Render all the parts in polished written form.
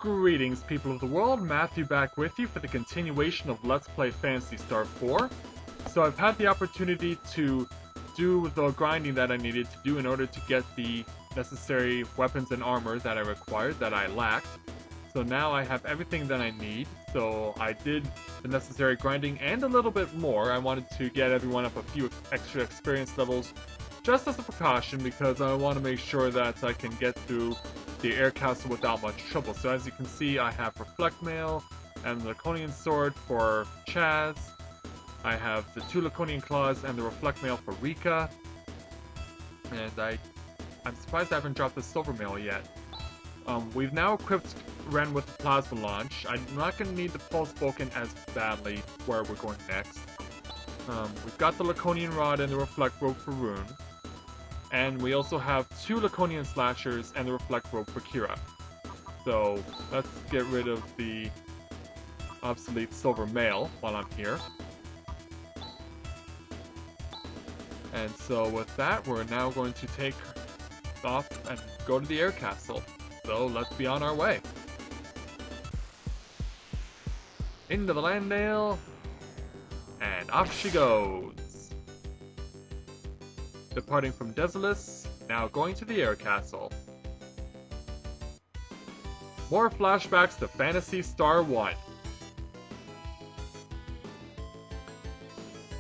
Greetings, people of the world. Matthew back with you for the continuation of Let's Play Phantasy Star 4. So I've had the opportunity to do the grinding that I needed to do in order to get the necessary weapons and armor that I required, that I lacked. So now I have everything that I need. So I did the necessary grinding and a little bit more. I wanted to get everyone up a few extra experience levels just as a precaution, because I want to make sure that I can get through the air castle without much trouble. So as you can see, I have Reflect Mail and the Laconian Sword for Chaz. I have the 2 Laconian Claws and the Reflect Mail for Rika. And I'm surprised I haven't dropped the Silver Mail yet. We've now equipped Ren with the Plasma Launch. I'm not going to need the Pulse Vulcan as badly where we're going next. We've got the Laconian Rod and the Reflect Robe for Rune. And we also have 2 Laconian Slashers and the Reflect Robe for Kira. So let's get rid of the obsolete Silver Mail while I'm here. And so with that, we're now going to take off and go to the air castle. So let's be on our way. Into the Landale, and off she goes. Departing from Desolus, now going to the air castle. More flashbacks to Phantasy Star 1.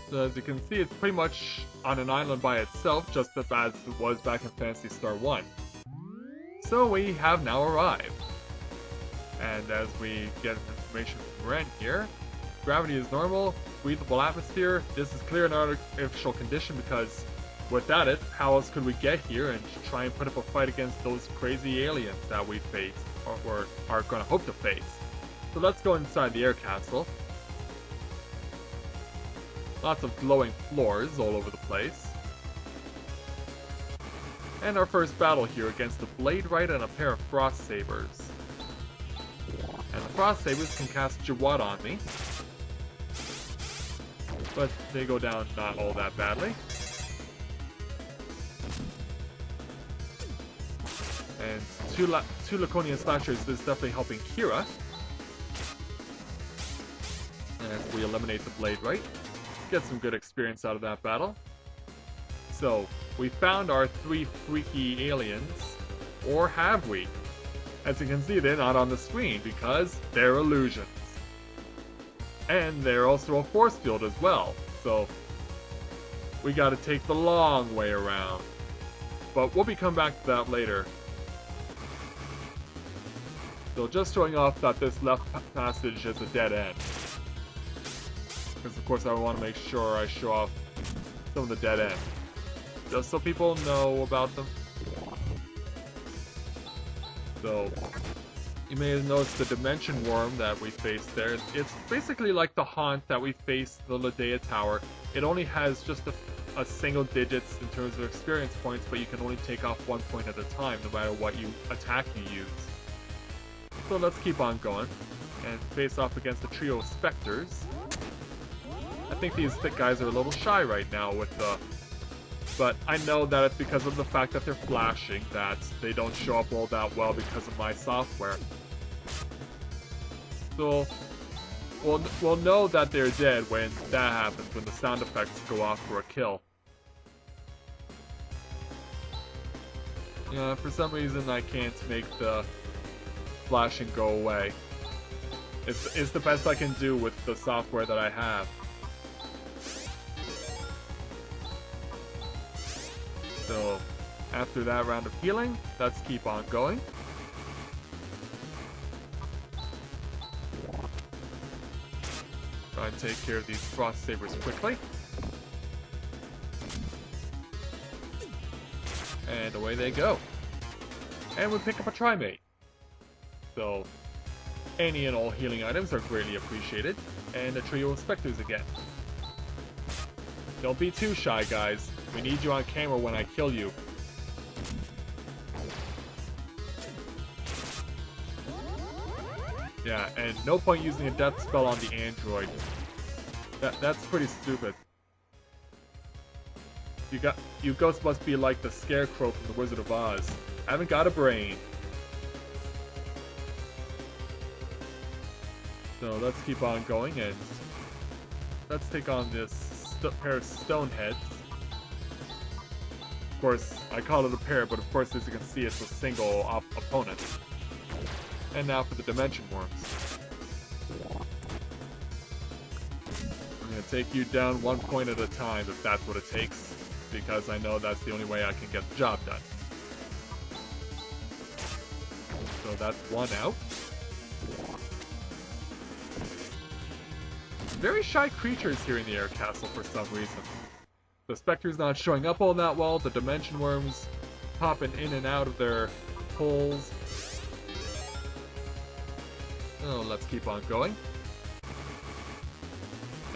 So as you can see, it's pretty much on an island by itself, just as it was back in Phantasy Star 1. So we have now arrived. And as we get information from Ren here, gravity is normal, breathable atmosphere. This is clear and artificial condition because without it, how else could we get here and try and put up a fight against those crazy aliens that we face, or are going to hope to face. So let's go inside the air castle. Lots of glowing floors all over the place. And our first battle here against the Blade Right and a pair of Frost Sabers. And the Frost Sabers can cast Jawad on me, but they go down not all that badly. And two Laconian Slashers is definitely helping Kira. And as we eliminate the Blade Right, get some good experience out of that battle. So, we found our 3 freaky aliens, or have we? As you can see, they're not on the screen because they're illusions. And they're also a force field as well, so we gotta take the long way around. But we'll be coming back to that later. So just showing off that this left passage is a dead end. Because of course I want to make sure I show off some of the dead ends, just so people know about them. So, you may have noticed the Dimension Worm that we faced there. It's basically like the Haunt that we faced the Ladea Tower. It only has just a single digits in terms of experience points, but you can only take off 1 point at a time, no matter what attack you use. So let's keep on going, and face off against the trio of Spectres. I think these thick guys are a little shy right now with the... But I know that it's because of the fact that they're flashing, that they don't show up all that well because of my software. So, we'll know that they're dead when that happens, when the sound effects go off for a kill. Yeah, for some reason I can't make the flashing go away. It's the best I can do with the software that I have. So, after that round of healing, let's keep on going. Try and take care of these Frost Sabers quickly. And away they go. And we pick up a Trimate. So, any and all healing items are greatly appreciated. And a trio of Spectres again. Don't be too shy, guys. We need you on camera when I kill you. Yeah, and no point using a death spell on the android. That's pretty stupid. You ghosts must be like the Scarecrow from The Wizard of Oz. Haven't got a brain. So let's keep on going and let's take on this pair of stone heads. Of course, I call it a pair, but of course, as you can see, it's a single opponent. And now for the dimension worms. I'm going to take you down 1 point at a time if that's what it takes, because I know that's the only way I can get the job done. So that's one out. Very shy creatures here in the air castle for some reason. The Spectre's not showing up all that well, the dimension worms popping in and out of their holes. Oh, let's keep on going.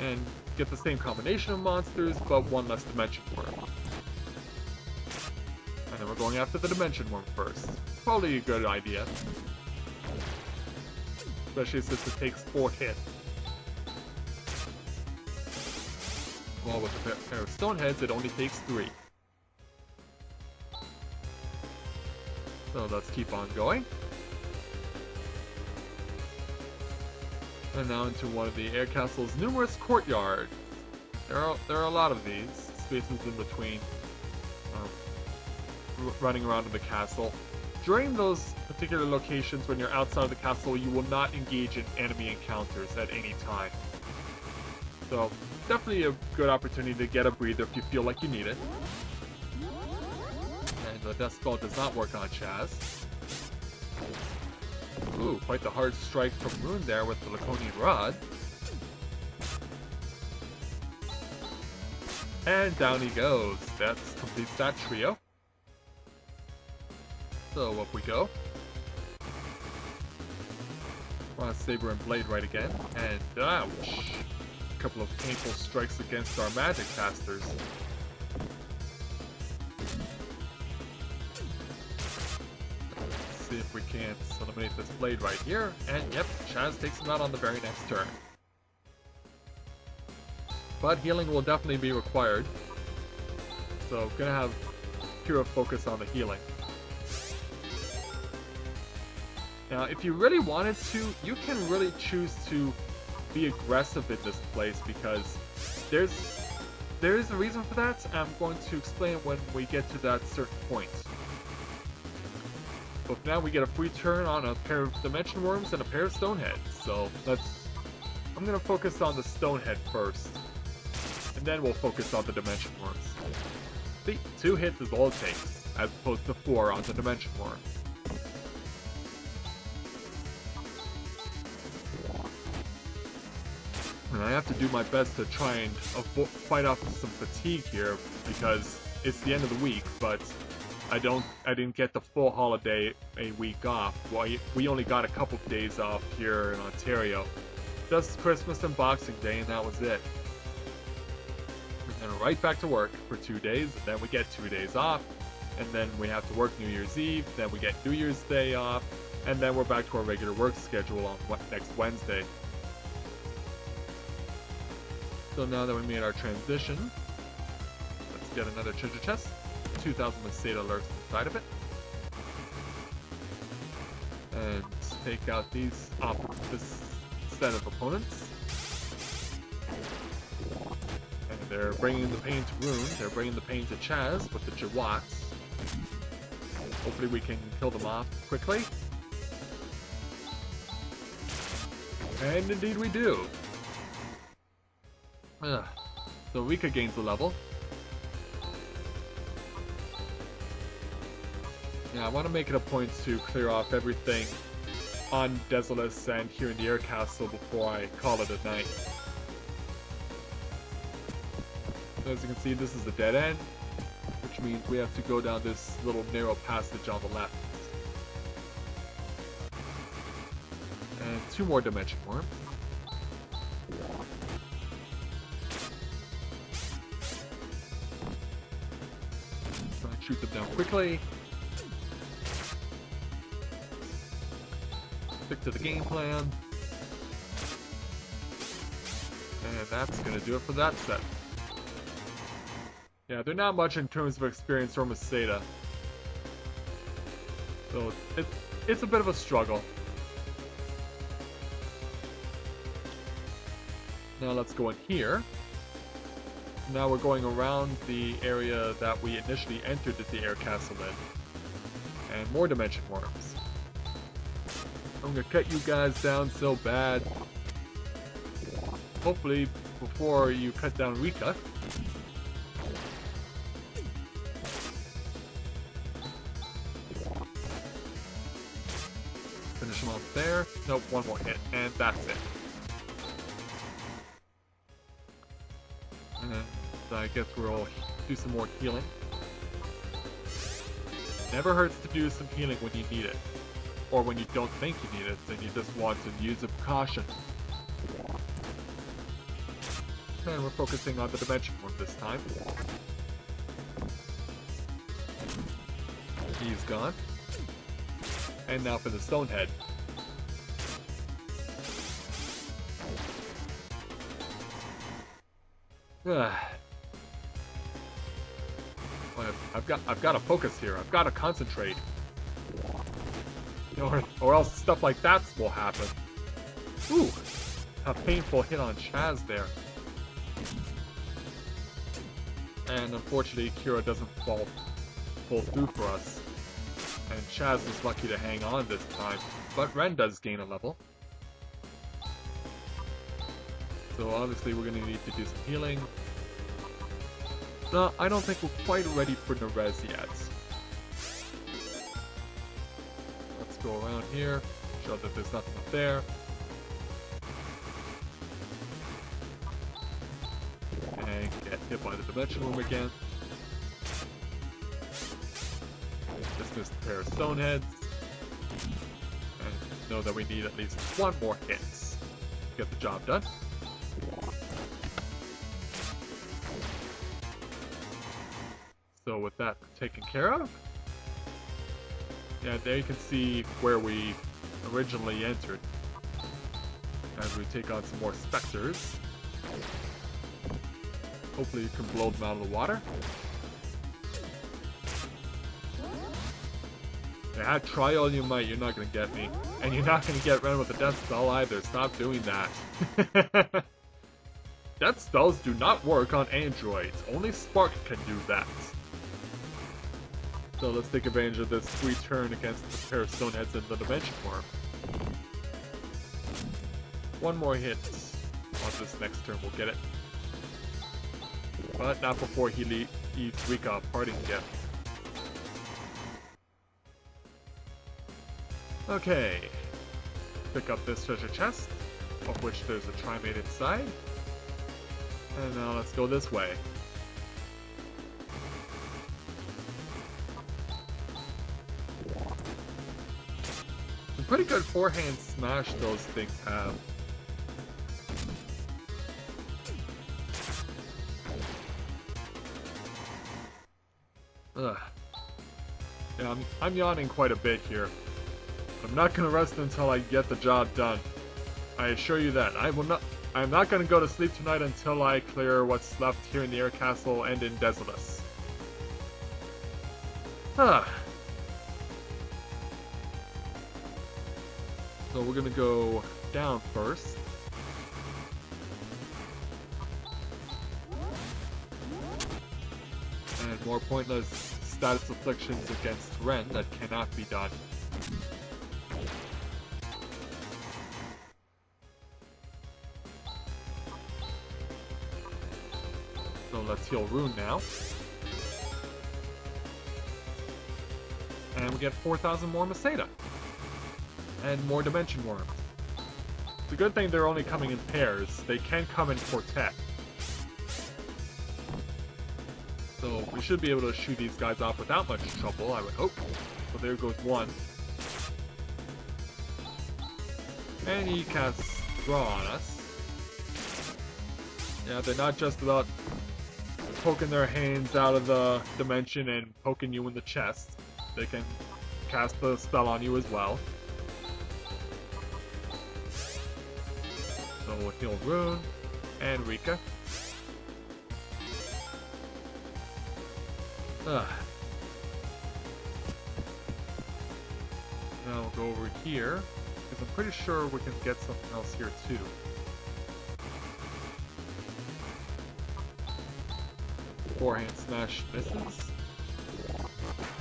And get the same combination of monsters, but one less dimension worm. And then we're going after the dimension worm first. Probably a good idea. Especially since it takes 4 hits. Well, with a pair of stone heads, it only takes 3. So let's keep on going. And now into one of the air castle's numerous courtyards. There are a lot of these spaces in between, running around in the castle. During those particular locations, when you're outside of the castle, you will not engage in enemy encounters at any time. So definitely a good opportunity to get a breather if you feel like you need it. And the death spell does not work on Chaz. Ooh, quite the hard strike from Rune there with the Laconian Rod. And down he goes. That completes that trio. So up we go. Saber and Blade right again. And ouch! A couple of painful strikes against our magic casters. See if we can't eliminate this Blade right here, and yep, Chaz takes him out on the very next turn. But healing will definitely be required, so gonna have pure focus on the healing. Now, if you really wanted to, you can really choose to be aggressive in this place, because there is a reason for that, and I'm going to explain when we get to that certain point. But now we get a free turn on a pair of dimension worms and a pair of stone heads. So I'm gonna focus on the stone head first, and then we'll focus on the dimension worms. See, 2 hits is all it takes, as opposed to 4 on the dimension worm. And I have to do my best to try and fight off some fatigue here, because it's the end of the week, but I didn't get the full holiday a week off. Well, we only got a couple of days off here in Ontario. Just Christmas and Boxing Day, and that was it. And right back to work for 2 days, and then we get 2 days off, and then we have to work New Year's Eve, then we get New Year's Day off, and then we're back to our regular work schedule on next Wednesday. So now that we made our transition, let's get another treasure chest. 2,000 Meseta lurks inside of it. And take out this set of opponents. And they're bringing the pain to Rune. They're bringing the pain to Chaz with the Jawats. Hopefully we can kill them off quickly. And indeed we do. So Rika gains a level. Yeah, I want to make it a point to clear off everything on Desolus and here in the Air Castle before I call it a night. So as you can see, this is the dead end, which means we have to go down this little narrow passage on the left. And 2 more dimension worms. So I shoot them down quickly. Stick to the game plan. And that's gonna do it for that set. Yeah, they're not much in terms of experience or Meseta. So it's a bit of a struggle. Now let's go in here. Now we're going around the area that we initially entered the air castle in. And more dimension worms. I'm gonna cut you guys down so bad. Hopefully before you cut down Rika. Finish him off there. Nope, one more hit, and that's it. And I guess we'll do some more healing. Never hurts to do some healing when you need it. Or when you don't think you need it, and you just want to use a precaution. And we're focusing on the dimension worm this time. He's gone. And now for the stone head. I've got to focus here. I've got to concentrate. Or else stuff like that will happen. Ooh, a painful hit on Chaz there. And unfortunately, Kira doesn't fall through for us. And Chaz is lucky to hang on this time. But Ren does gain a level. So obviously we're going to need to do some healing. No, I don't think we're quite ready for Nerez yet. Let's go around here, show that there's nothing up there. And get hit by the dimension worm again. Dismiss the pair of stone heads. And know that we need at least one more hit to get the job done. So with that taken care of, yeah, there you can see where we originally entered. As we take on some more specters. Hopefully you can blow them out of the water. Yeah, try all you might, you're not going to get me. And you're not going to get Ren with a death spell either, stop doing that. Death spells do not work on androids, only Spark can do that. So let's take advantage of this free turn against the pair of stoneheads and the dimension worm. One more hit on this next turn, we'll get it. But not before he leaves Rika a parting gift. Okay. Pick up this treasure chest, of which there's a Trimate inside. And now let's go this way. Some pretty good forehand smash those things have. Ugh. Yeah, I'm yawning quite a bit here. I'm not gonna rest until I get the job done. I assure you that. I'm not gonna go to sleep tonight until I clear what's left here in the air castle and in Desolus. Huh. So we're gonna go down first. And more pointless status afflictions against Ren that cannot be done. So let's heal Rune now. And we get 4,000 more Masada. And more Dimension Worms. It's a good thing they're only coming in pairs. They can come in quartet. So we should be able to shoot these guys off without much trouble, I would hope. So there goes one. And he casts Draw on us. Yeah, they're not just about poking their hands out of the dimension and poking you in the chest. They can cast the spell on you as well. So we'll heal Rune and Rika. Now we'll go over here, because I'm pretty sure we can get something else here too. Forehand smash misses.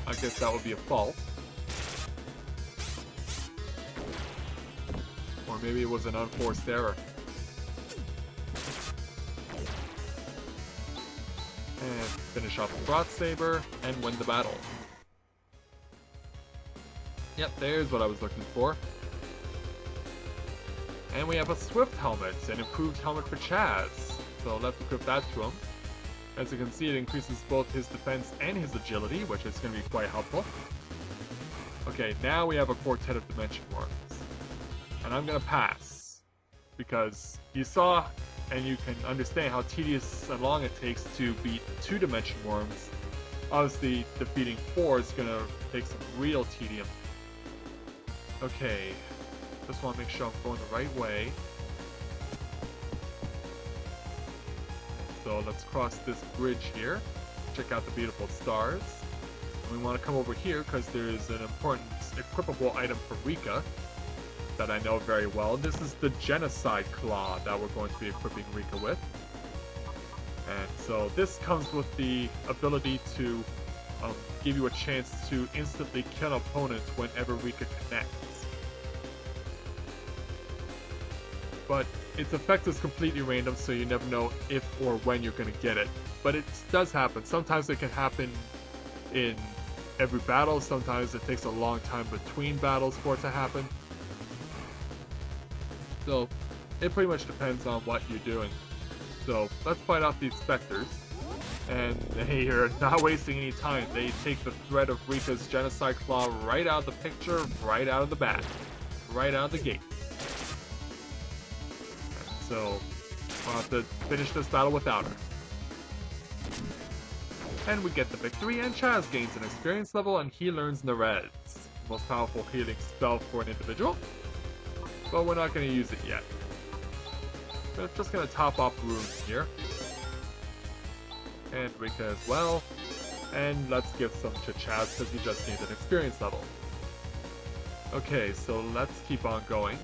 I guess that would be a fault. Or maybe it was an unforced error. And finish off the Broad Saber and win the battle. Yep, there's what I was looking for. And we have a Swift helmet, an improved helmet for Chaz. So let's equip that to him. As you can see, it increases both his defense and his agility, which is going to be quite helpful. Okay, now we have a quartet of Dimension Worms. And I'm going to pass. Because you saw, and you can understand how tedious and long it takes to beat 2 Dimension Worms. Obviously, defeating 4 is going to take some real tedium. Okay, just want to make sure I'm going the right way. So let's cross this bridge here, check out the beautiful stars. And we want to come over here because there's an important equipable item for Rika that I know very well. This is the Genocide Claw that we're going to be equipping Rika with. And so this comes with the ability to give you a chance to instantly kill an opponent whenever Rika connects. But its effect is completely random, so you never know if or when you're going to get it. But it does happen. Sometimes it can happen in every battle. Sometimes it takes a long time between battles for it to happen. So it pretty much depends on what you're doing. So let's fight off these specters. And they are not wasting any time. They take the threat of Rika's Genocide Claw right out of the picture, right out of the bat. Right out of the gate. So, we'll have to finish this battle without her. And we get the victory, and Chaz gains an experience level, and he learns Nerez, the most powerful healing spell for an individual. But we're not going to use it yet. We're just going to top off runes here. And Rika as well. And let's give some to Chaz, because he just gained an experience level. Okay, so let's keep on going.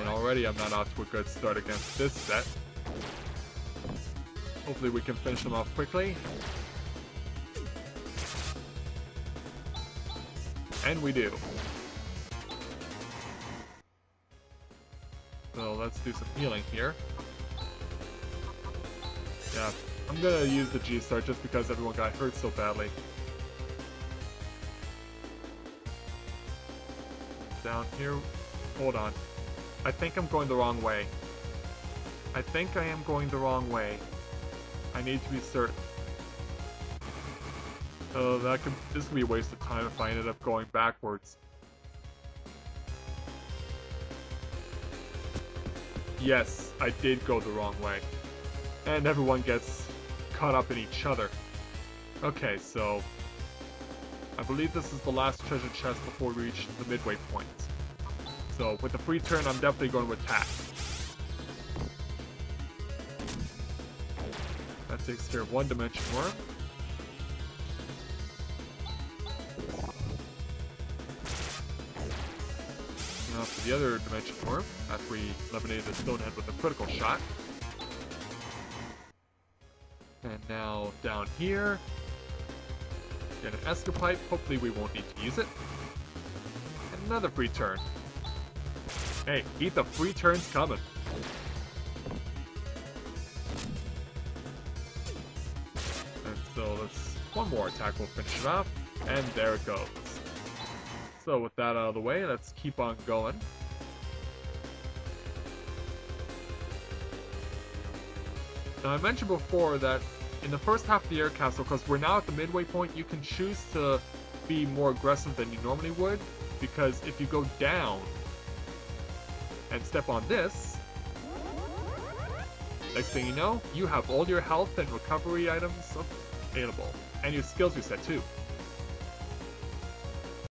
Already I'm not off to a good start against this set. Hopefully we can finish them off quickly. And we do. So let's do some healing here. Yeah, I'm gonna use the G-Star just because everyone got hurt so badly. Down here. Hold on. I think I'm going the wrong way. I think I am going the wrong way. I need to be certain. Oh, this could be a waste of time if I ended up going backwards. Yes, I did go the wrong way. And everyone gets caught up in each other. Okay, so I believe this is the last treasure chest before we reach the midway point. So, with the free turn, I'm definitely going to attack. That takes care of one Dimension Worm. Now for the other Dimension Worm, after we eliminated the Stonehead with a critical shot. And now down here, get an Escapipe. Hopefully we won't need to use it. And another free turn. Hey, keep the free turns coming. And so let's one more attack, we'll finish it off. And there it goes. So with that out of the way, let's keep on going. Now I mentioned before that in the first half of the air castle, because we're now at the midway point, you can choose to be more aggressive than you normally would. Because if you go down and step on this, next thing you know, you have all your health and recovery items available. And your skills reset too.